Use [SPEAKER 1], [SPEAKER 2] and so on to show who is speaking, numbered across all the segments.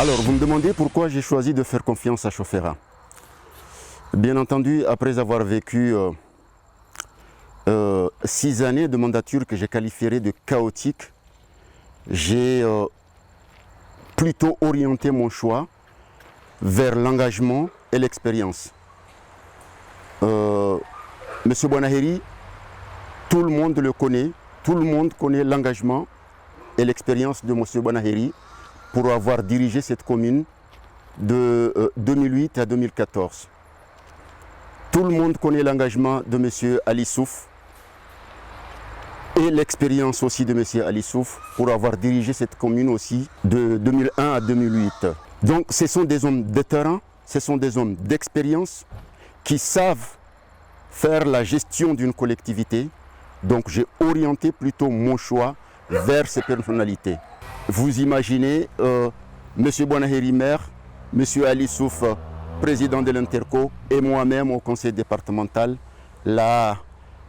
[SPEAKER 1] Alors, vous me demandez pourquoi j'ai choisi de faire confiance à Chauffera. Bien entendu, après avoir vécu 6 années de mandature que j'ai qualifierais de chaotique, j'ai plutôt orienté mon choix vers l'engagement et l'expérience. Monsieur Bouanaheri, tout le monde le connaît, tout le monde connaît l'engagement et l'expérience de Monsieur Bouanaheri pour avoir dirigé cette commune de 2008 à 2014. Tout le monde connaît l'engagement de M. Ali Souf et l'expérience aussi de M. Ali Souf pour avoir dirigé cette commune aussi de 2001 à 2008. Donc ce sont des hommes de terrain, ce sont des hommes d'expérience qui savent faire la gestion d'une collectivité. Donc j'ai orienté plutôt mon choix vers ces personnalités. Vous imaginez M. Bouanaheri maire, M. Ali Souf président de l'Interco et moi-même au conseil départemental. Là,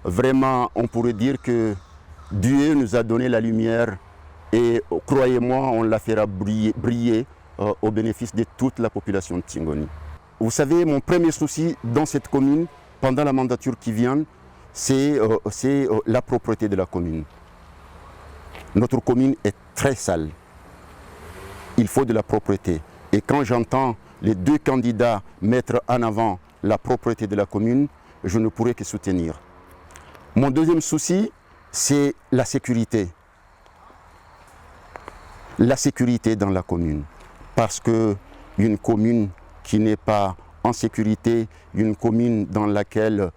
[SPEAKER 1] vraiment, on pourrait dire que Dieu nous a donné la lumière et croyez-moi, on la fera briller au bénéfice de toute la population de Tingoni. Vous savez, mon premier souci dans cette commune, pendant la mandature qui vient, c'est la propreté de la commune. Notre commune est très sale. Il faut de la propreté. Et quand j'entends les deux candidats mettre en avant la propreté de la commune, je ne pourrais que soutenir. Mon deuxième souci, c'est la sécurité. La sécurité dans la commune. Parce qu'une commune qui n'est pas en sécurité, une commune dans laquelle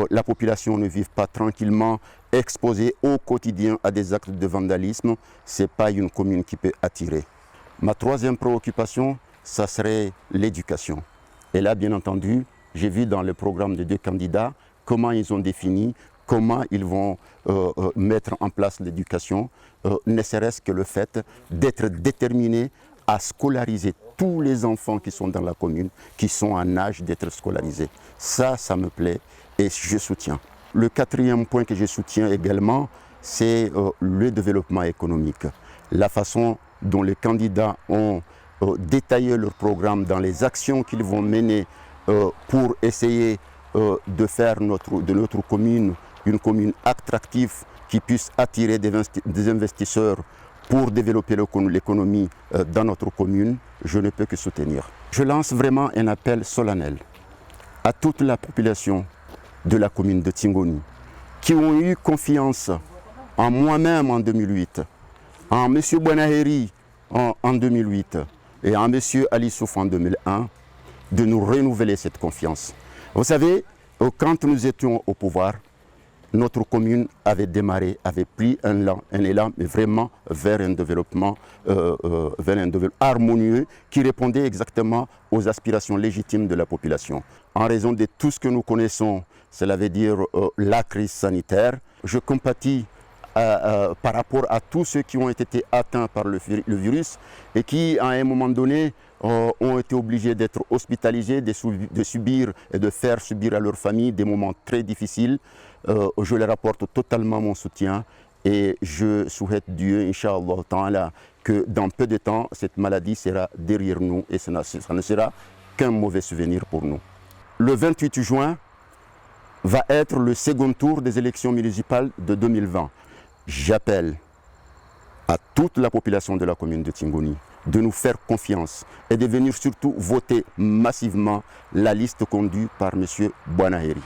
[SPEAKER 1] la population ne vit pas tranquillement, exposée au quotidien à des actes de vandalisme, ce n'est pas une commune qui peut attirer. Ma troisième préoccupation, ça serait l'éducation. Et là, bien entendu, j'ai vu dans le programme des deux candidats comment ils ont défini, comment ils vont mettre en place l'éducation, ne serait-ce que le fait d'être déterminés à scolariser tous les enfants qui sont dans la commune, qui sont en âge d'être scolarisés. Ça me plaît et je soutiens. Le quatrième point que je soutiens également, c'est le développement économique. La façon dont les candidats ont détaillé leur programme dans les actions qu'ils vont mener pour essayer de faire de notre commune une commune attractive qui puisse attirer des investisseurs pour développer l'économie dans notre commune, je ne peux que soutenir. Je lance vraiment un appel solennel à toute la population de la commune de Tingoni qui ont eu confiance en moi-même en 2008, en M. Bouanaheri en 2008 et en M. Ali Souf en 2001, de nous renouveler cette confiance. Vous savez, quand nous étions au pouvoir, notre commune avait démarré, avait pris un élan mais vraiment vers un développement harmonieux qui répondait exactement aux aspirations légitimes de la population. En raison de tout ce que nous connaissons, cela veut dire la crise sanitaire, je compatis par rapport à tous ceux qui ont été atteints par le virus et qui, à un moment donné, ont été obligés d'être hospitalisés, de subir et de faire subir à leur famille des moments très difficiles. Je leur apporte totalement mon soutien et je souhaite Dieu, Inch'Allah, que dans peu de temps, cette maladie sera derrière nous et ça ne sera qu'un mauvais souvenir pour nous. Le 28 juin va être le second tour des élections municipales de 2020. J'appelle à toute la population de la commune de Tingoni de nous faire confiance et de venir surtout voter massivement la liste conduite par M. Bouanaheri.